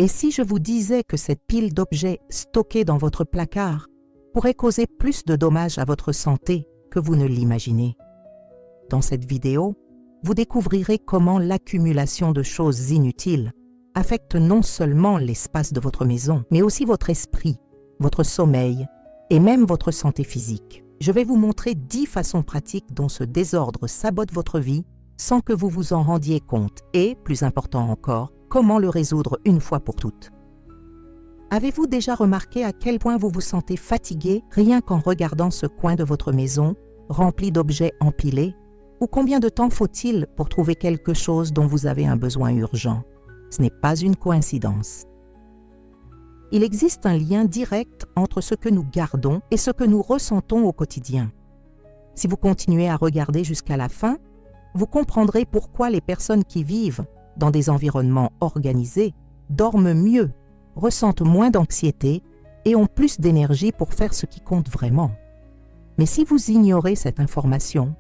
Et si je vous disais que cette pile d'objets stockés dans votre placard pourrait causer plus de dommages à votre santé que vous ne l'imaginez? Dans cette vidéo, vous découvrirez comment l'accumulation de choses inutiles affecte non seulement l'espace de votre maison, mais aussi votre esprit, votre sommeil et même votre santé physique. Je vais vous montrer 10 façons pratiques dont ce désordre sabote votre vie sans que vous vous en rendiez compte et, plus important encore, comment le résoudre une fois pour toutes. Avez-vous déjà remarqué à quel point vous vous sentez fatigué rien qu'en regardant ce coin de votre maison rempli d'objets empilés? Ou combien de temps faut-il pour trouver quelque chose dont vous avez un besoin urgent? Ce n'est pas une coïncidence. Il existe un lien direct entre ce que nous gardons et ce que nous ressentons au quotidien. Si vous continuez à regarder jusqu'à la fin, vous comprendrez pourquoi les personnes qui vivent dans des environnements organisés dorment mieux, ressentent moins d'anxiété et ont plus d'énergie pour faire ce qui compte vraiment. Mais si vous ignorez cette information,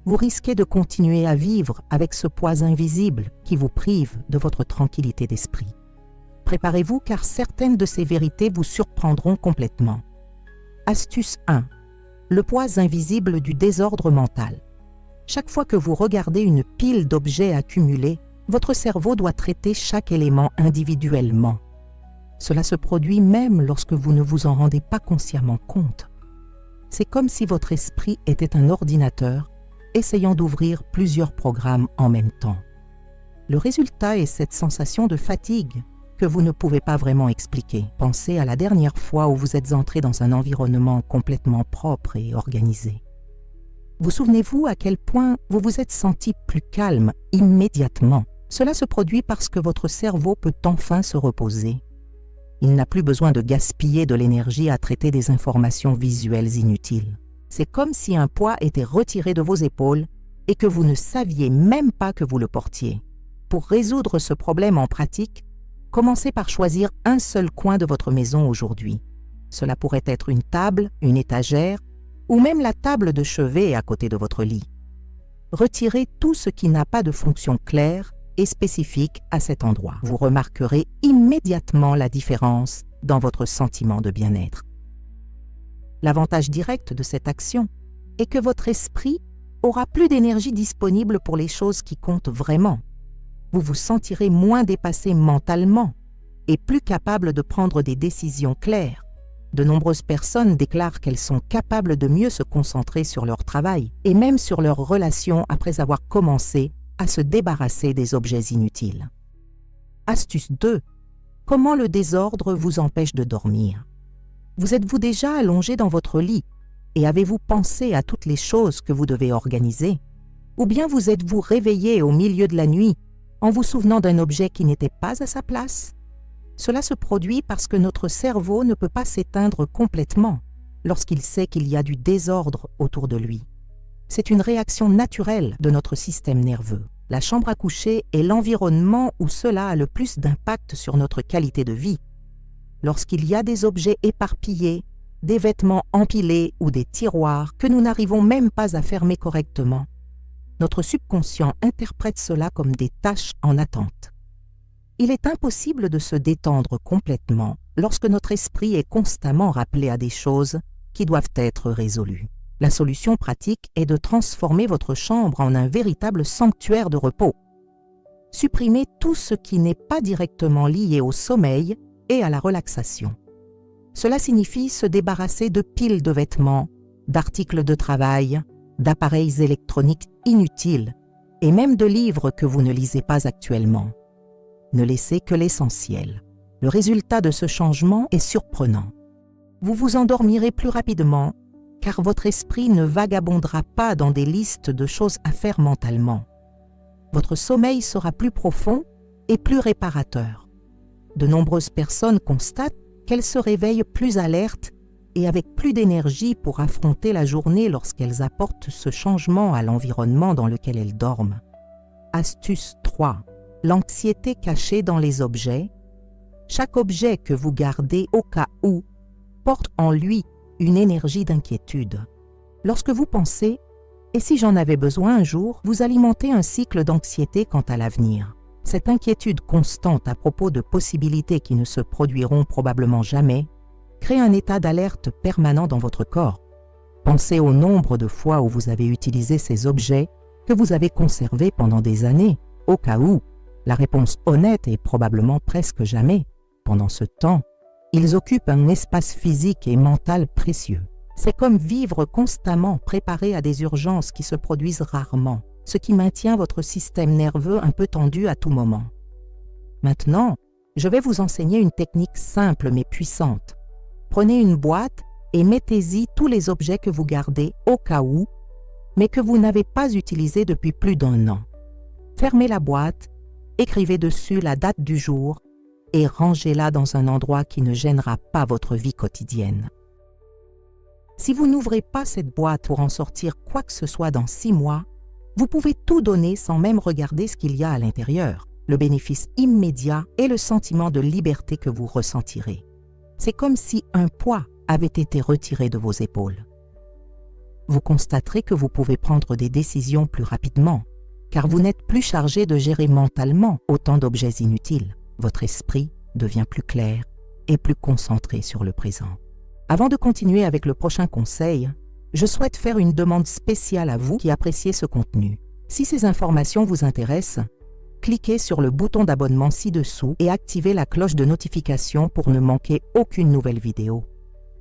vous risquez de continuer à vivre avec ce poids invisible qui vous prive de votre tranquillité d'esprit. Préparez-vous car certaines de ces vérités vous surprendront complètement. Astuce 1. Le poids invisible du désordre mental. Chaque fois que vous regardez une pile d'objets accumulés, votre cerveau doit traiter chaque élément individuellement. Cela se produit même lorsque vous ne vous en rendez pas consciemment compte. C'est comme si votre esprit était un ordinateur essayant d'ouvrir plusieurs programmes en même temps. Le résultat est cette sensation de fatigue que vous ne pouvez pas vraiment expliquer. Pensez à la dernière fois où vous êtes entré dans un environnement complètement propre et organisé. Vous souvenez-vous à quel point vous vous êtes senti plus calme immédiatement? Cela se produit parce que votre cerveau peut enfin se reposer. Il n'a plus besoin de gaspiller de l'énergie à traiter des informations visuelles inutiles. C'est comme si un poids était retiré de vos épaules et que vous ne saviez même pas que vous le portiez. Pour résoudre ce problème en pratique, commencez par choisir un seul coin de votre maison aujourd'hui. Cela pourrait être une table, une étagère ou même la table de chevet à côté de votre lit. Retirez tout ce qui n'a pas de fonction claire et spécifique à cet endroit. Vous remarquerez immédiatement la différence dans votre sentiment de bien-être. L'avantage direct de cette action est que votre esprit aura plus d'énergie disponible pour les choses qui comptent vraiment. Vous vous sentirez moins dépassé mentalement et plus capable de prendre des décisions claires. De nombreuses personnes déclarent qu'elles sont capables de mieux se concentrer sur leur travail et même sur leurs relations après avoir commencé à se débarrasser des objets inutiles. Astuce 2. Comment le désordre vous empêche de dormir? Vous êtes-vous déjà allongé dans votre lit et avez-vous pensé à toutes les choses que vous devez organiser? Ou bien vous êtes-vous réveillé au milieu de la nuit en vous souvenant d'un objet qui n'était pas à sa place? Cela se produit parce que notre cerveau ne peut pas s'éteindre complètement lorsqu'il sait qu'il y a du désordre autour de lui. C'est une réaction naturelle de notre système nerveux. La chambre à coucher est l'environnement où cela a le plus d'impact sur notre qualité de vie. Lorsqu'il y a des objets éparpillés, des vêtements empilés ou des tiroirs que nous n'arrivons même pas à fermer correctement, notre subconscient interprète cela comme des tâches en attente. Il est impossible de se détendre complètement lorsque notre esprit est constamment rappelé à des choses qui doivent être résolues. La solution pratique est de transformer votre chambre en un véritable sanctuaire de repos. Supprimez tout ce qui n'est pas directement lié au sommeil et à la relaxation. Cela signifie se débarrasser de piles de vêtements, d'articles de travail, d'appareils électroniques inutiles et même de livres que vous ne lisez pas actuellement. Ne laissez que l'essentiel. Le résultat de ce changement est surprenant. Vous vous endormirez plus rapidement car votre esprit ne vagabondera pas dans des listes de choses à faire mentalement. Votre sommeil sera plus profond et plus réparateur. De nombreuses personnes constatent qu'elles se réveillent plus alertes et avec plus d'énergie pour affronter la journée lorsqu'elles apportent ce changement à l'environnement dans lequel elles dorment. Astuce 3. L'anxiété cachée dans les objets. Chaque objet que vous gardez au cas où porte en lui une énergie d'inquiétude. Lorsque vous pensez « et si j'en avais besoin un jour », vous alimentez un cycle d'anxiété quant à l'avenir. Cette inquiétude constante à propos de possibilités qui ne se produiront probablement jamais crée un état d'alerte permanent dans votre corps. Pensez au nombre de fois où vous avez utilisé ces objets que vous avez conservés pendant des années, au cas où. La réponse honnête est probablement presque jamais. Pendant ce temps, ils occupent un espace physique et mental précieux. C'est comme vivre constamment préparé à des urgences qui se produisent rarement, ce qui maintient votre système nerveux un peu tendu à tout moment. Maintenant, je vais vous enseigner une technique simple mais puissante. Prenez une boîte et mettez-y tous les objets que vous gardez au cas où, mais que vous n'avez pas utilisés depuis plus d'1 an. Fermez la boîte, écrivez dessus la date du jour et rangez-la dans un endroit qui ne gênera pas votre vie quotidienne. Si vous n'ouvrez pas cette boîte pour en sortir quoi que ce soit dans 6 mois, vous pouvez tout donner sans même regarder ce qu'il y a à l'intérieur. Le bénéfice immédiat est le sentiment de liberté que vous ressentirez. C'est comme si un poids avait été retiré de vos épaules. Vous constaterez que vous pouvez prendre des décisions plus rapidement, car vous n'êtes plus chargé de gérer mentalement autant d'objets inutiles. Votre esprit devient plus clair et plus concentré sur le présent. Avant de continuer avec le prochain conseil, je souhaite faire une demande spéciale à vous qui appréciez ce contenu. Si ces informations vous intéressent, cliquez sur le bouton d'abonnement ci-dessous et activez la cloche de notification pour ne manquer aucune nouvelle vidéo.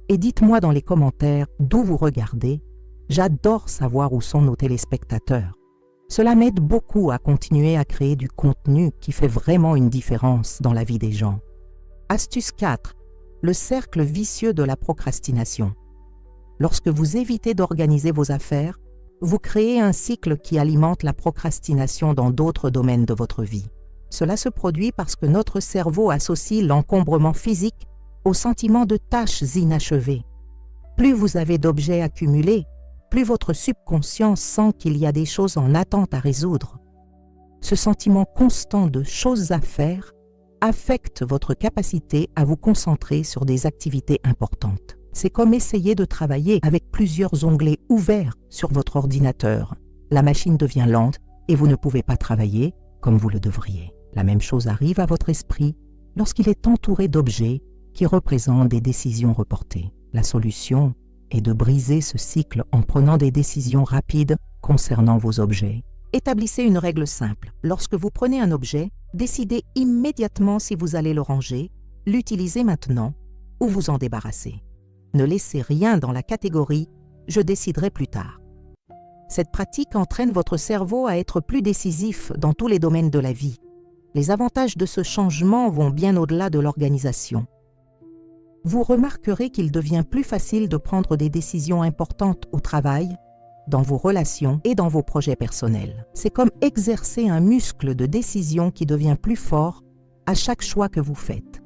Et dites-moi dans les commentaires d'où vous regardez. J'adore savoir où sont nos téléspectateurs. Cela m'aide beaucoup à continuer à créer du contenu qui fait vraiment une différence dans la vie des gens. Astuce 4. Le cercle vicieux de la procrastination. Lorsque vous évitez d'organiser vos affaires, vous créez un cycle qui alimente la procrastination dans d'autres domaines de votre vie. Cela se produit parce que notre cerveau associe l'encombrement physique au sentiment de tâches inachevées. Plus vous avez d'objets accumulés, plus votre subconscient sent qu'il y a des choses en attente à résoudre. Ce sentiment constant de choses à faire affecte votre capacité à vous concentrer sur des activités importantes. C'est comme essayer de travailler avec plusieurs onglets ouverts sur votre ordinateur. La machine devient lente et vous ne pouvez pas travailler comme vous le devriez. La même chose arrive à votre esprit lorsqu'il est entouré d'objets qui représentent des décisions reportées. La solution est de briser ce cycle en prenant des décisions rapides concernant vos objets. Établissez une règle simple. Lorsque vous prenez un objet, décidez immédiatement si vous allez le ranger, l'utiliser maintenant ou vous en débarrasser. Ne laissez rien dans la catégorie « je déciderai plus tard ». Cette pratique entraîne votre cerveau à être plus décisif dans tous les domaines de la vie. Les avantages de ce changement vont bien au-delà de l'organisation. Vous remarquerez qu'il devient plus facile de prendre des décisions importantes au travail, dans vos relations et dans vos projets personnels. C'est comme exercer un muscle de décision qui devient plus fort à chaque choix que vous faites.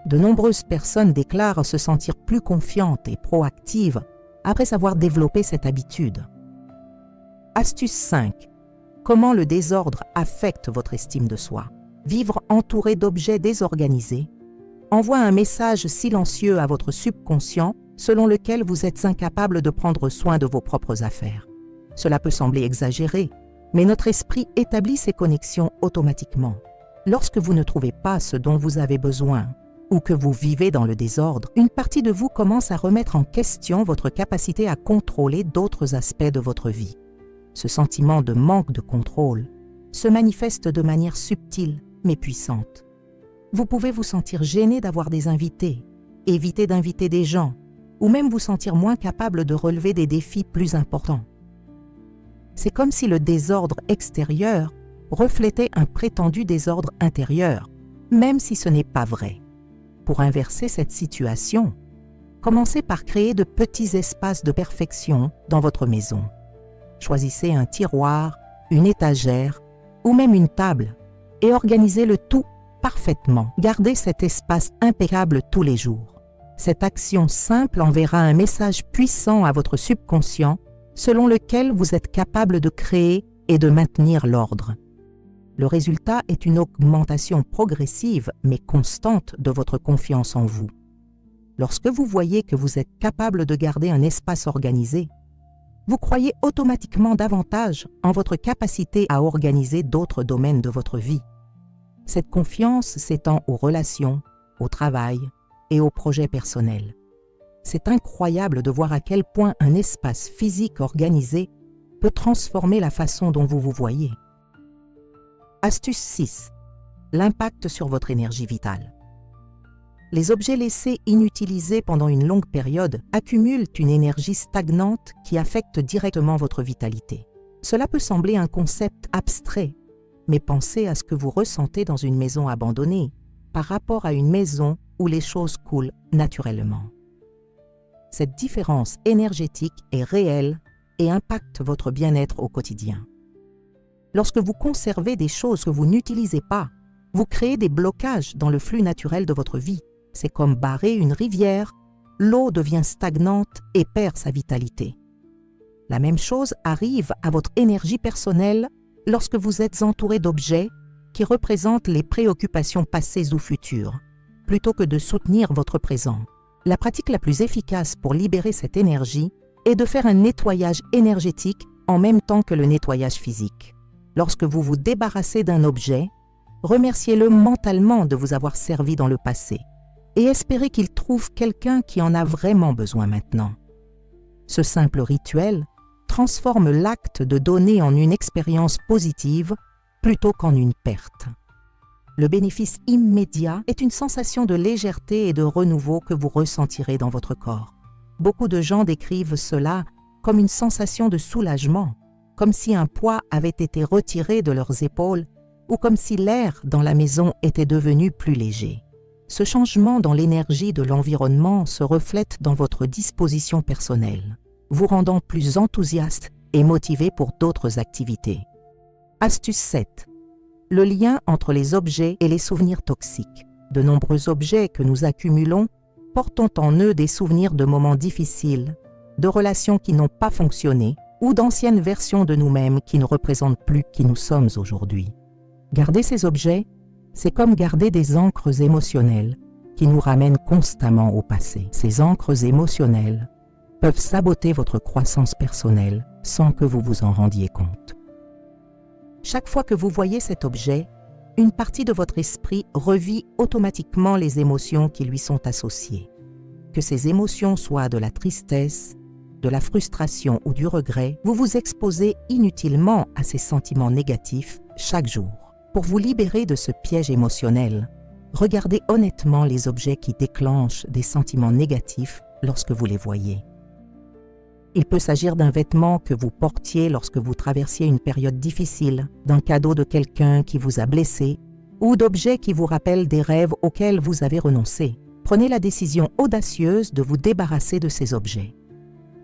De nombreuses personnes déclarent se sentir plus confiantes et proactives après avoir développé cette habitude. Astuce 5. Comment le désordre affecte votre estime de soi? Vivre entouré d'objets désorganisés envoie un message silencieux à votre subconscient selon lequel vous êtes incapable de prendre soin de vos propres affaires. Cela peut sembler exagéré, mais notre esprit établit ces connexions automatiquement. Lorsque vous ne trouvez pas ce dont vous avez besoin ou que vous vivez dans le désordre, une partie de vous commence à remettre en question votre capacité à contrôler d'autres aspects de votre vie. Ce sentiment de manque de contrôle se manifeste de manière subtile mais puissante. Vous pouvez vous sentir gêné d'avoir des invités, éviter d'inviter des gens, ou même vous sentir moins capable de relever des défis plus importants. C'est comme si le désordre extérieur reflétait un prétendu désordre intérieur, même si ce n'est pas vrai. Pour inverser cette situation, commencez par créer de petits espaces de perfection dans votre maison. Choisissez un tiroir, une étagère ou même une table et organisez le tout parfaitement. Gardez cet espace impeccable tous les jours. Cette action simple enverra un message puissant à votre subconscient selon lequel vous êtes capable de créer et de maintenir l'ordre. Le résultat est une augmentation progressive mais constante de votre confiance en vous. Lorsque vous voyez que vous êtes capable de garder un espace organisé, vous croyez automatiquement davantage en votre capacité à organiser d'autres domaines de votre vie. Cette confiance s'étend aux relations, au travail et aux projets personnels. C'est incroyable de voir à quel point un espace physique organisé peut transformer la façon dont vous vous voyez. Astuce 6. L'impact sur votre énergie vitale. Les objets laissés inutilisés pendant une longue période accumulent une énergie stagnante qui affecte directement votre vitalité. Cela peut sembler un concept abstrait, mais pensez à ce que vous ressentez dans une maison abandonnée par rapport à une maison où les choses coulent naturellement. Cette différence énergétique est réelle et impacte votre bien-être au quotidien. Lorsque vous conservez des choses que vous n'utilisez pas, vous créez des blocages dans le flux naturel de votre vie. C'est comme barrer une rivière, l'eau devient stagnante et perd sa vitalité. La même chose arrive à votre énergie personnelle lorsque vous êtes entouré d'objets qui représentent les préoccupations passées ou futures, plutôt que de soutenir votre présent. La pratique la plus efficace pour libérer cette énergie est de faire un nettoyage énergétique en même temps que le nettoyage physique. Lorsque vous vous débarrassez d'un objet, remerciez-le mentalement de vous avoir servi dans le passé et espérez qu'il trouve quelqu'un qui en a vraiment besoin maintenant. Ce simple rituel transforme l'acte de donner en une expérience positive plutôt qu'en une perte. Le bénéfice immédiat est une sensation de légèreté et de renouveau que vous ressentirez dans votre corps. Beaucoup de gens décrivent cela comme une sensation de soulagement, comme si un poids avait été retiré de leurs épaules ou comme si l'air dans la maison était devenu plus léger. Ce changement dans l'énergie de l'environnement se reflète dans votre disposition personnelle, vous rendant plus enthousiaste et motivé pour d'autres activités. Astuce 7. Le lien entre les objets et les souvenirs toxiques. De nombreux objets que nous accumulons portent en eux des souvenirs de moments difficiles, de relations qui n'ont pas fonctionné ou d'anciennes versions de nous-mêmes qui ne représentent plus qui nous sommes aujourd'hui. Garder ces objets, c'est comme garder des ancres émotionnelles qui nous ramènent constamment au passé. Ces ancres émotionnelles peuvent saboter votre croissance personnelle sans que vous vous en rendiez compte. Chaque fois que vous voyez cet objet, une partie de votre esprit revit automatiquement les émotions qui lui sont associées. Que ces émotions soient de la tristesse, de la frustration ou du regret, vous vous exposez inutilement à ces sentiments négatifs chaque jour. Pour vous libérer de ce piège émotionnel, regardez honnêtement les objets qui déclenchent des sentiments négatifs lorsque vous les voyez. Il peut s'agir d'un vêtement que vous portiez lorsque vous traversiez une période difficile, d'un cadeau de quelqu'un qui vous a blessé ou d'objets qui vous rappellent des rêves auxquels vous avez renoncé. Prenez la décision audacieuse de vous débarrasser de ces objets.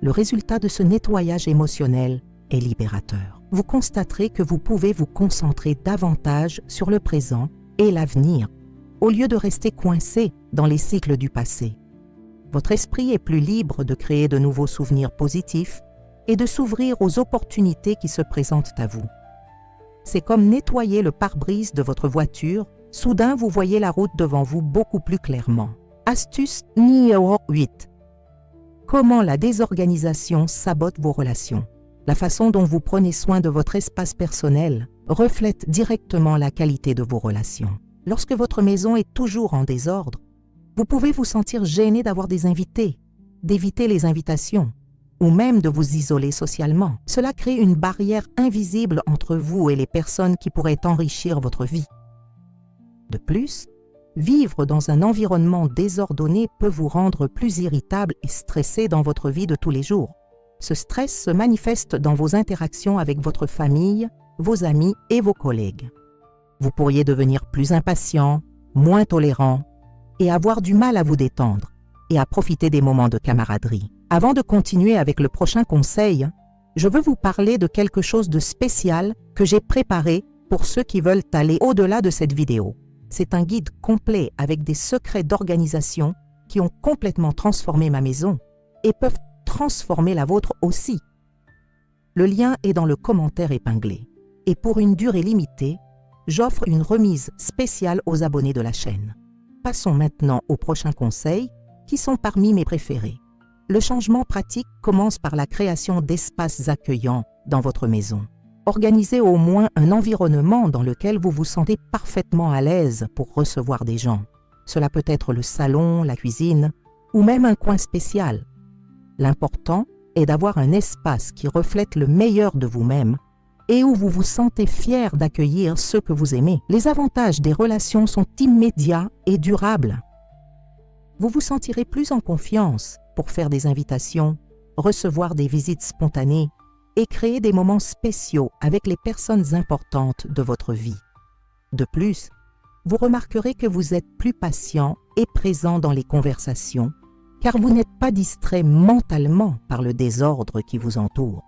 Le résultat de ce nettoyage émotionnel est libérateur. Vous constaterez que vous pouvez vous concentrer davantage sur le présent et l'avenir, au lieu de rester coincé dans les cycles du passé. Votre esprit est plus libre de créer de nouveaux souvenirs positifs et de s'ouvrir aux opportunités qui se présentent à vous. C'est comme nettoyer le pare-brise de votre voiture, soudain vous voyez la route devant vous beaucoup plus clairement. Astuce numéro 8. Comment la désorganisation sabote vos relations. La façon dont vous prenez soin de votre espace personnel reflète directement la qualité de vos relations. Lorsque votre maison est toujours en désordre, vous pouvez vous sentir gêné d'avoir des invités, d'éviter les invitations, ou même de vous isoler socialement. Cela crée une barrière invisible entre vous et les personnes qui pourraient enrichir votre vie. De plus, vivre dans un environnement désordonné peut vous rendre plus irritable et stressé dans votre vie de tous les jours. Ce stress se manifeste dans vos interactions avec votre famille, vos amis et vos collègues. Vous pourriez devenir plus impatient, moins tolérant et avoir du mal à vous détendre et à profiter des moments de camaraderie. Avant de continuer avec le prochain conseil, je veux vous parler de quelque chose de spécial que j'ai préparé pour ceux qui veulent aller au-delà de cette vidéo. C'est un guide complet avec des secrets d'organisation qui ont complètement transformé ma maison et peuvent transformer la vôtre aussi. Le lien est dans le commentaire épinglé. Et pour une durée limitée, j'offre une remise spéciale aux abonnés de la chaîne. Passons maintenant aux prochains conseils qui sont parmi mes préférés. Le changement pratique commence par la création d'espaces accueillants dans votre maison. Organisez au moins un environnement dans lequel vous vous sentez parfaitement à l'aise pour recevoir des gens. Cela peut être le salon, la cuisine ou même un coin spécial. L'important est d'avoir un espace qui reflète le meilleur de vous-même et où vous vous sentez fier d'accueillir ceux que vous aimez. Les avantages des relations sont immédiats et durables. Vous vous sentirez plus en confiance pour faire des invitations, recevoir des visites spontanées et créer des moments spéciaux avec les personnes importantes de votre vie. De plus, vous remarquerez que vous êtes plus patient et présent dans les conversations, car vous n'êtes pas distrait mentalement par le désordre qui vous entoure.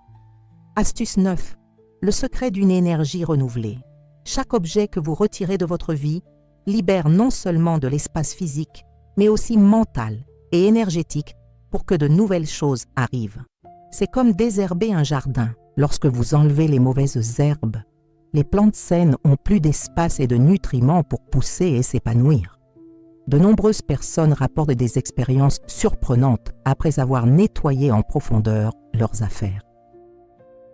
Astuce 9. Le secret d'une énergie renouvelée. Chaque objet que vous retirez de votre vie libère non seulement de l'espace physique, mais aussi mental et énergétique pour que de nouvelles choses arrivent. C'est comme désherber un jardin. Lorsque vous enlevez les mauvaises herbes, les plantes saines ont plus d'espace et de nutriments pour pousser et s'épanouir. De nombreuses personnes rapportent des expériences surprenantes après avoir nettoyé en profondeur leurs affaires.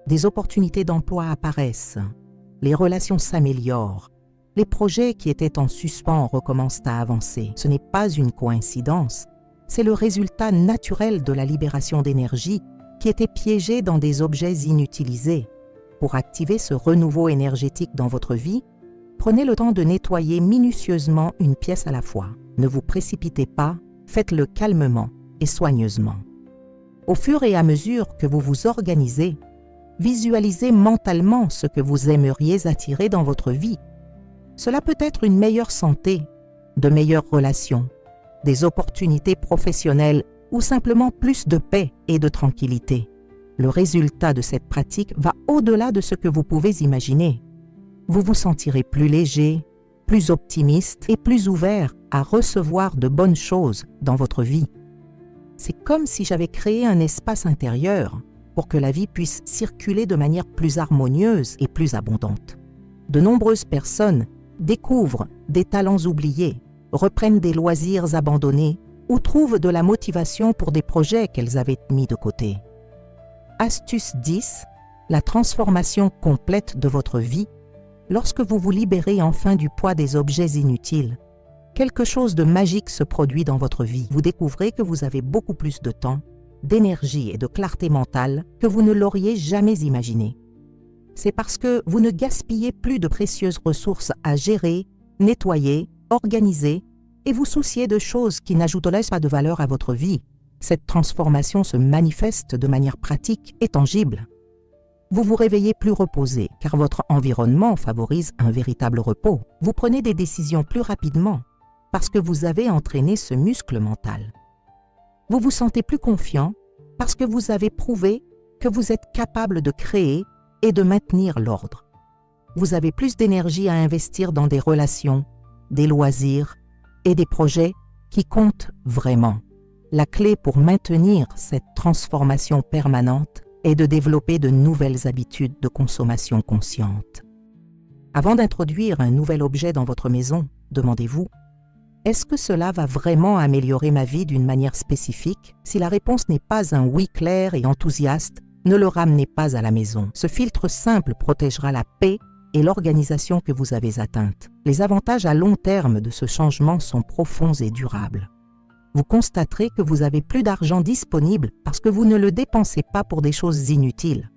Des opportunités d'emploi apparaissent, les relations s'améliorent, les projets qui étaient en suspens recommencent à avancer. Ce n'est pas une coïncidence, c'est le résultat naturel de la libération d'énergie qui était piégée dans des objets inutilisés. Pour activer ce renouveau énergétique dans votre vie, prenez le temps de nettoyer minutieusement une pièce à la fois. Ne vous précipitez pas, faites-le calmement et soigneusement. Au fur et à mesure que vous vous organisez, visualisez mentalement ce que vous aimeriez attirer dans votre vie. Cela peut être une meilleure santé, de meilleures relations, des opportunités professionnelles ou simplement plus de paix et de tranquillité. Le résultat de cette pratique va au-delà de ce que vous pouvez imaginer. Vous vous sentirez plus léger, plus optimiste et plus ouvert à recevoir de bonnes choses dans votre vie. C'est comme si j'avais créé un espace intérieur pour que la vie puisse circuler de manière plus harmonieuse et plus abondante. De nombreuses personnes découvrent des talents oubliés, reprennent des loisirs abandonnés ou trouvent de la motivation pour des projets qu'elles avaient mis de côté. Astuce 10. La transformation complète de votre vie. Lorsque vous vous libérez enfin du poids des objets inutiles, quelque chose de magique se produit dans votre vie. Vous découvrez que vous avez beaucoup plus de temps, d'énergie et de clarté mentale que vous ne l'auriez jamais imaginé. C'est parce que vous ne gaspillez plus de précieuses ressources à gérer, nettoyer, organiser et vous soucier de choses qui n'ajoutent pas de valeur à votre vie. Cette transformation se manifeste de manière pratique et tangible. Vous vous réveillez plus reposé car votre environnement favorise un véritable repos. Vous prenez des décisions plus rapidement parce que vous avez entraîné ce muscle mental. Vous vous sentez plus confiant parce que vous avez prouvé que vous êtes capable de créer et de maintenir l'ordre. Vous avez plus d'énergie à investir dans des relations, des loisirs et des projets qui comptent vraiment. La clé pour maintenir cette transformation permanente est de développer de nouvelles habitudes de consommation consciente. Avant d'introduire un nouvel objet dans votre maison, demandez-vous: est-ce que cela va vraiment améliorer ma vie d'une manière spécifique? Si la réponse n'est pas un oui clair et enthousiaste, ne le ramenez pas à la maison. Ce filtre simple protégera la paix et l'organisation que vous avez atteinte. Les avantages à long terme de ce changement sont profonds et durables. Vous constaterez que vous avez plus d'argent disponible parce que vous ne le dépensez pas pour des choses inutiles.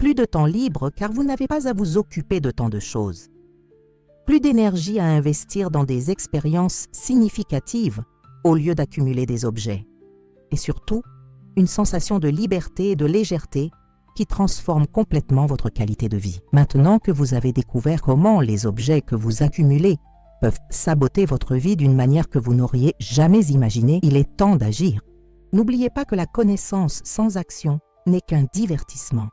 Plus de temps libre car vous n'avez pas à vous occuper de tant de choses. Plus d'énergie à investir dans des expériences significatives au lieu d'accumuler des objets. Et surtout, une sensation de liberté et de légèreté qui transforme complètement votre qualité de vie. Maintenant que vous avez découvert comment les objets que vous accumulez peuvent saboter votre vie d'une manière que vous n'auriez jamais imaginée, il est temps d'agir. N'oubliez pas que la connaissance sans action n'est qu'un divertissement.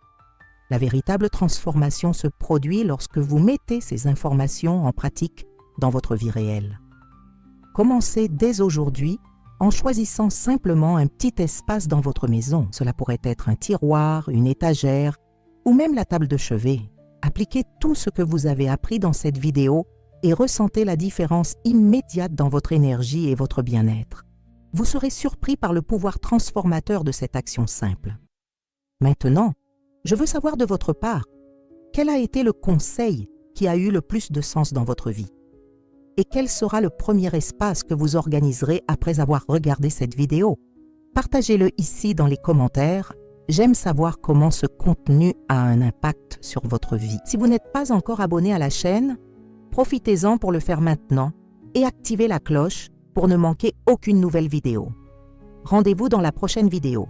La véritable transformation se produit lorsque vous mettez ces informations en pratique dans votre vie réelle. Commencez dès aujourd'hui en choisissant simplement un petit espace dans votre maison. Cela pourrait être un tiroir, une étagère ou même la table de chevet. Appliquez tout ce que vous avez appris dans cette vidéo et ressentez la différence immédiate dans votre énergie et votre bien-être. Vous serez surpris par le pouvoir transformateur de cette action simple. Maintenant, je veux savoir de votre part, Quel a été le conseil qui a eu le plus de sens dans votre vie? Et quel sera le premier espace que vous organiserez après avoir regardé cette vidéo? Partagez-le ici dans les commentaires. J'aime savoir comment ce contenu a un impact sur votre vie. Si vous n'êtes pas encore abonné à la chaîne, profitez-en pour le faire maintenant et activez la cloche pour ne manquer aucune nouvelle vidéo. Rendez-vous dans la prochaine vidéo.